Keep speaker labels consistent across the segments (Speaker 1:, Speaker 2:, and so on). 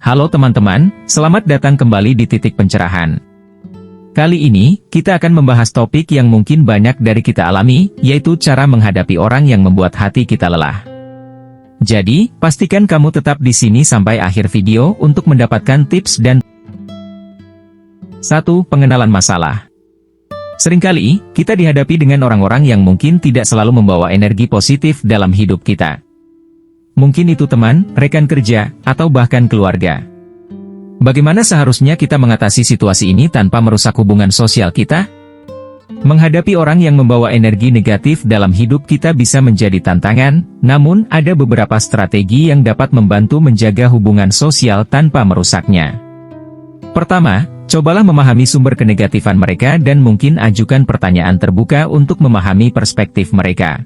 Speaker 1: Halo teman-teman, selamat datang kembali di Titik Pencerahan. Kali ini, kita akan membahas topik yang mungkin banyak dari kita alami, yaitu cara menghadapi orang yang membuat hati kita lelah. Jadi, pastikan kamu tetap di sini sampai akhir video untuk mendapatkan tips dan 1. Pengenalan masalah. Seringkali, kita dihadapi dengan orang-orang yang mungkin tidak selalu membawa energi positif dalam hidup kita. Mungkin itu teman, rekan kerja, atau bahkan keluarga. Bagaimana seharusnya kita mengatasi situasi ini tanpa merusak hubungan sosial kita? Menghadapi orang yang membawa energi negatif dalam hidup kita bisa menjadi tantangan, namun ada beberapa strategi yang dapat membantu menjaga hubungan sosial tanpa merusaknya. Pertama, cobalah memahami sumber kenegatifan mereka dan mungkin ajukan pertanyaan terbuka untuk memahami perspektif mereka.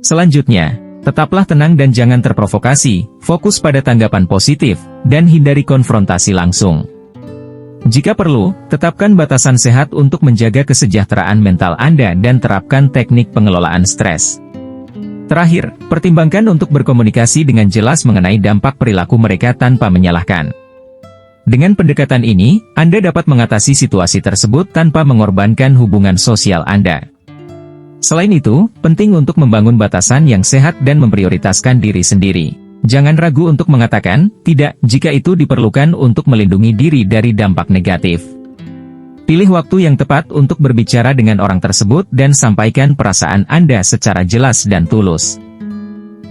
Speaker 1: Selanjutnya, tetaplah tenang dan jangan terprovokasi, fokus pada tanggapan positif, dan hindari konfrontasi langsung. Jika perlu, tetapkan batasan sehat untuk menjaga kesejahteraan mental Anda dan terapkan teknik pengelolaan stres. Terakhir, pertimbangkan untuk berkomunikasi dengan jelas mengenai dampak perilaku mereka tanpa menyalahkan. Dengan pendekatan ini, Anda dapat mengatasi situasi tersebut tanpa mengorbankan hubungan sosial Anda. Selain itu, penting untuk membangun batasan yang sehat dan memprioritaskan diri sendiri. Jangan ragu untuk mengatakan tidak jika itu diperlukan untuk melindungi diri dari dampak negatif. Pilih waktu yang tepat untuk berbicara dengan orang tersebut dan sampaikan perasaan Anda secara jelas dan tulus.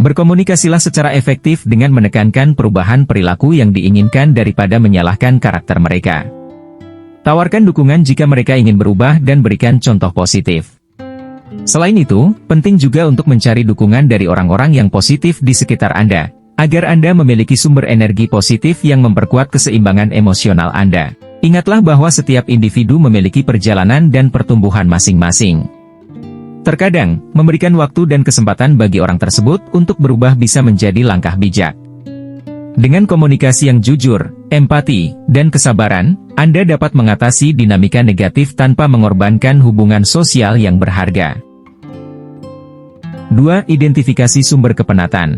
Speaker 1: Berkomunikasilah secara efektif dengan menekankan perubahan perilaku yang diinginkan daripada menyalahkan karakter mereka. Tawarkan dukungan jika mereka ingin berubah dan berikan contoh positif. Selain itu, penting juga untuk mencari dukungan dari orang-orang yang positif di sekitar Anda, agar Anda memiliki sumber energi positif yang memperkuat keseimbangan emosional Anda. Ingatlah bahwa setiap individu memiliki perjalanan dan pertumbuhan masing-masing. Terkadang, memberikan waktu dan kesempatan bagi orang tersebut untuk berubah bisa menjadi langkah bijak. Dengan komunikasi yang jujur, empati, dan kesabaran, Anda dapat mengatasi dinamika negatif tanpa mengorbankan hubungan sosial yang berharga. 2. Identifikasi sumber kepenatan.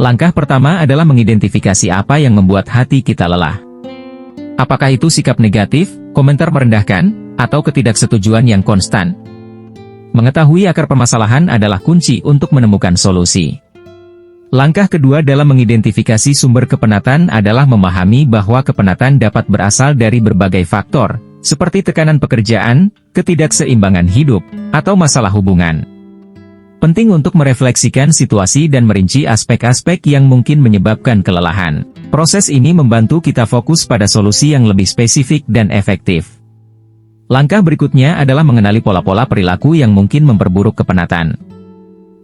Speaker 1: Langkah pertama adalah mengidentifikasi apa yang membuat hati kita lelah. Apakah itu sikap negatif, komentar merendahkan, atau ketidaksetujuan yang konstan? Mengetahui akar permasalahan adalah kunci untuk menemukan solusi. Langkah kedua dalam mengidentifikasi sumber kepenatan adalah memahami bahwa kepenatan dapat berasal dari berbagai faktor, seperti tekanan pekerjaan, ketidakseimbangan hidup, atau masalah hubungan. Penting untuk merefleksikan situasi dan merinci aspek-aspek yang mungkin menyebabkan kelelahan. Proses ini membantu kita fokus pada solusi yang lebih spesifik dan efektif. Langkah berikutnya adalah mengenali pola-pola perilaku yang mungkin memperburuk kepenatan.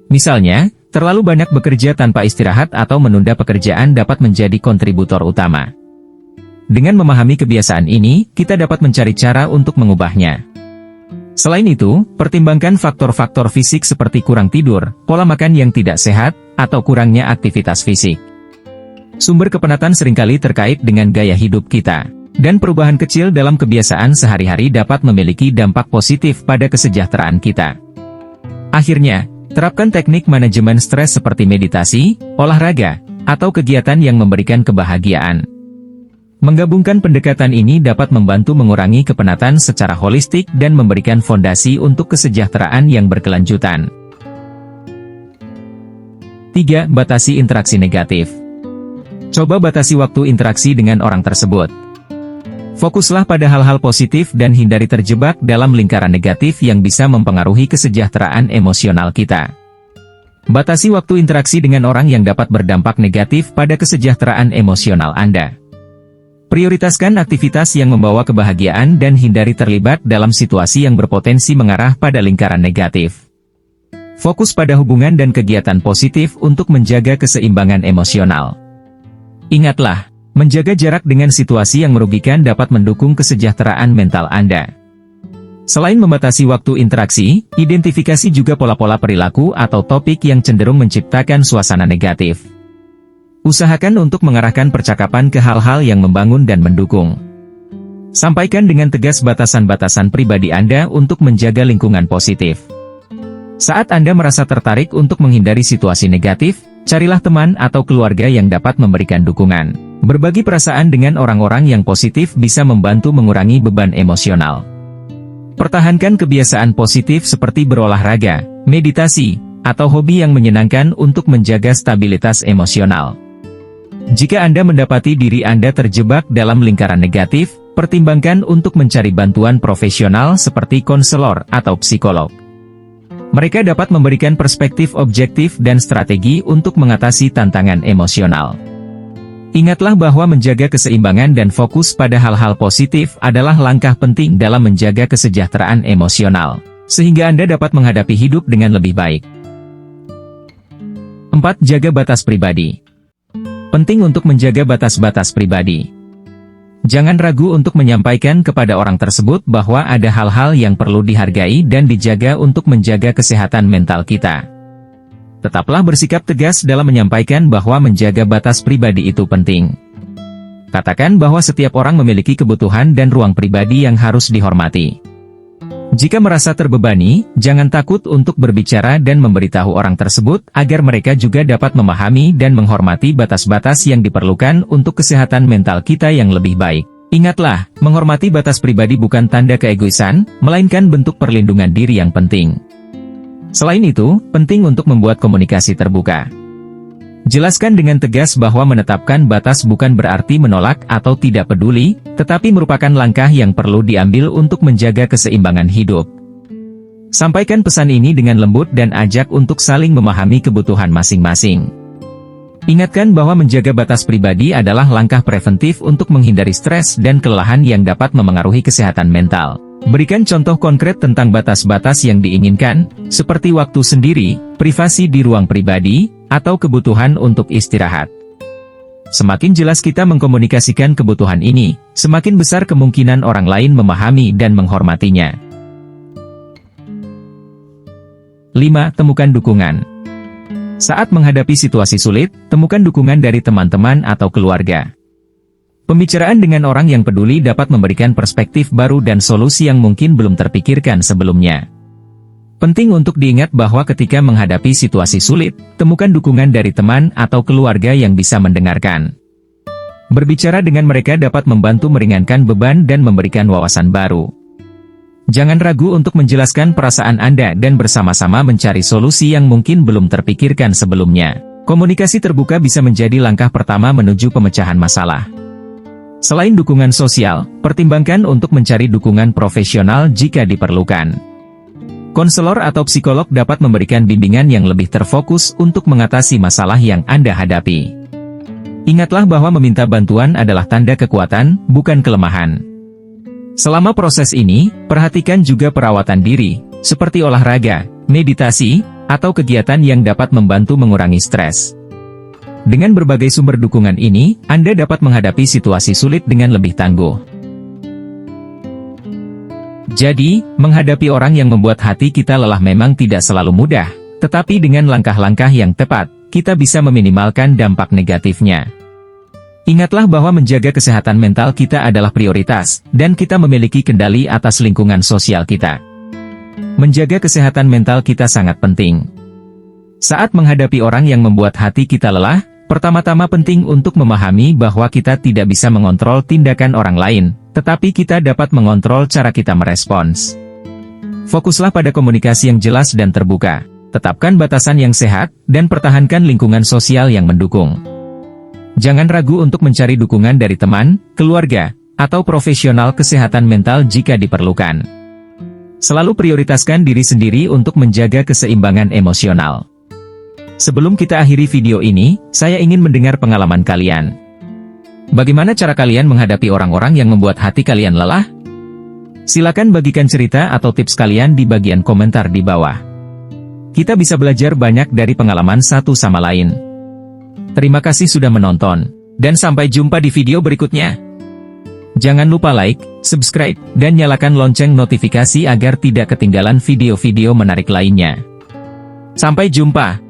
Speaker 1: Misalnya, terlalu banyak bekerja tanpa istirahat atau menunda pekerjaan dapat menjadi kontributor utama. Dengan memahami kebiasaan ini, kita dapat mencari cara untuk mengubahnya. Selain itu, pertimbangkan faktor-faktor fisik seperti kurang tidur, pola makan yang tidak sehat, atau kurangnya aktivitas fisik. Sumber kepenatan seringkali terkait dengan gaya hidup kita, dan perubahan kecil dalam kebiasaan sehari-hari dapat memiliki dampak positif pada kesejahteraan kita. Akhirnya, terapkan teknik manajemen stres seperti meditasi, olahraga, atau kegiatan yang memberikan kebahagiaan. Menggabungkan pendekatan ini dapat membantu mengurangi kepenatan secara holistik dan memberikan fondasi untuk kesejahteraan yang berkelanjutan. 3. Batasi interaksi negatif. Coba batasi waktu interaksi dengan orang tersebut. Fokuslah pada hal-hal positif dan hindari terjebak dalam lingkaran negatif yang bisa mempengaruhi kesejahteraan emosional kita. Batasi waktu interaksi dengan orang yang dapat berdampak negatif pada kesejahteraan emosional Anda. Prioritaskan aktivitas yang membawa kebahagiaan dan hindari terlibat dalam situasi yang berpotensi mengarah pada lingkaran negatif. Fokus pada hubungan dan kegiatan positif untuk menjaga keseimbangan emosional. Ingatlah, menjaga jarak dengan situasi yang merugikan dapat mendukung kesejahteraan mental Anda. Selain membatasi waktu interaksi, identifikasi juga pola-pola perilaku atau topik yang cenderung menciptakan suasana negatif. Usahakan untuk mengarahkan percakapan ke hal-hal yang membangun dan mendukung. Sampaikan dengan tegas batasan-batasan pribadi Anda untuk menjaga lingkungan positif. Saat Anda merasa tertarik untuk menghindari situasi negatif, carilah teman atau keluarga yang dapat memberikan dukungan. Berbagi perasaan dengan orang-orang yang positif bisa membantu mengurangi beban emosional. Pertahankan kebiasaan positif seperti berolahraga, meditasi, atau hobi yang menyenangkan untuk menjaga stabilitas emosional. Jika Anda mendapati diri Anda terjebak dalam lingkaran negatif, pertimbangkan untuk mencari bantuan profesional seperti konselor atau psikolog. Mereka dapat memberikan perspektif objektif dan strategi untuk mengatasi tantangan emosional. Ingatlah bahwa menjaga keseimbangan dan fokus pada hal-hal positif adalah langkah penting dalam menjaga kesejahteraan emosional, sehingga Anda dapat menghadapi hidup dengan lebih baik. 4. Jaga batas pribadi. Penting untuk menjaga batas-batas pribadi. Jangan ragu untuk menyampaikan kepada orang tersebut bahwa ada hal-hal yang perlu dihargai dan dijaga untuk menjaga kesehatan mental kita. Tetaplah bersikap tegas dalam menyampaikan bahwa menjaga batas pribadi itu penting. Katakan bahwa setiap orang memiliki kebutuhan dan ruang pribadi yang harus dihormati. Jika merasa terbebani, jangan takut untuk berbicara dan memberitahu orang tersebut agar mereka juga dapat memahami dan menghormati batas-batas yang diperlukan untuk kesehatan mental kita yang lebih baik. Ingatlah, menghormati batas pribadi bukan tanda keegoisan, melainkan bentuk perlindungan diri yang penting. Selain itu, penting untuk membuat komunikasi terbuka. Jelaskan dengan tegas bahwa menetapkan batas bukan berarti menolak atau tidak peduli, tetapi merupakan langkah yang perlu diambil untuk menjaga keseimbangan hidup. Sampaikan pesan ini dengan lembut dan ajak untuk saling memahami kebutuhan masing-masing. Ingatkan bahwa menjaga batas pribadi adalah langkah preventif untuk menghindari stres dan kelelahan yang dapat memengaruhi kesehatan mental. Berikan contoh konkret tentang batas-batas yang diinginkan, seperti waktu sendiri, privasi di ruang pribadi, atau kebutuhan untuk istirahat. Semakin jelas kita mengkomunikasikan kebutuhan ini, semakin besar kemungkinan orang lain memahami dan menghormatinya. 5. Temukan dukungan. Saat menghadapi situasi sulit, temukan dukungan dari teman-teman atau keluarga. Pembicaraan dengan orang yang peduli dapat memberikan perspektif baru dan solusi yang mungkin belum terpikirkan sebelumnya. Penting untuk diingat bahwa ketika menghadapi situasi sulit, temukan dukungan dari teman atau keluarga yang bisa mendengarkan. Berbicara dengan mereka dapat membantu meringankan beban dan memberikan wawasan baru. Jangan ragu untuk menjelaskan perasaan Anda dan bersama-sama mencari solusi yang mungkin belum terpikirkan sebelumnya. Komunikasi terbuka bisa menjadi langkah pertama menuju pemecahan masalah. Selain dukungan sosial, pertimbangkan untuk mencari dukungan profesional jika diperlukan. Konselor atau psikolog dapat memberikan bimbingan yang lebih terfokus untuk mengatasi masalah yang Anda hadapi. Ingatlah bahwa meminta bantuan adalah tanda kekuatan, bukan kelemahan. Selama proses ini, perhatikan juga perawatan diri, seperti olahraga, meditasi, atau kegiatan yang dapat membantu mengurangi stres. Dengan berbagai sumber dukungan ini, Anda dapat menghadapi situasi sulit dengan lebih tangguh. Jadi, menghadapi orang yang membuat hati kita lelah memang tidak selalu mudah, tetapi dengan langkah-langkah yang tepat, kita bisa meminimalkan dampak negatifnya. Ingatlah bahwa menjaga kesehatan mental kita adalah prioritas, dan kita memiliki kendali atas lingkungan sosial kita. Menjaga kesehatan mental kita sangat penting. Saat menghadapi orang yang membuat hati kita lelah, pertama-tama penting untuk memahami bahwa kita tidak bisa mengontrol tindakan orang lain, tetapi kita dapat mengontrol cara kita merespons. Fokuslah pada komunikasi yang jelas dan terbuka, tetapkan batasan yang sehat, dan pertahankan lingkungan sosial yang mendukung. Jangan ragu untuk mencari dukungan dari teman, keluarga, atau profesional kesehatan mental jika diperlukan. Selalu prioritaskan diri sendiri untuk menjaga keseimbangan emosional. Sebelum kita akhiri video ini, saya ingin mendengar pengalaman kalian. Bagaimana cara kalian menghadapi orang-orang yang membuat hati kalian lelah? Silakan bagikan cerita atau tips kalian di bagian komentar di bawah. Kita bisa belajar banyak dari pengalaman satu sama lain. Terima kasih sudah menonton, dan sampai jumpa di video berikutnya. Jangan lupa like, subscribe, dan nyalakan lonceng notifikasi agar tidak ketinggalan video-video menarik lainnya. Sampai jumpa.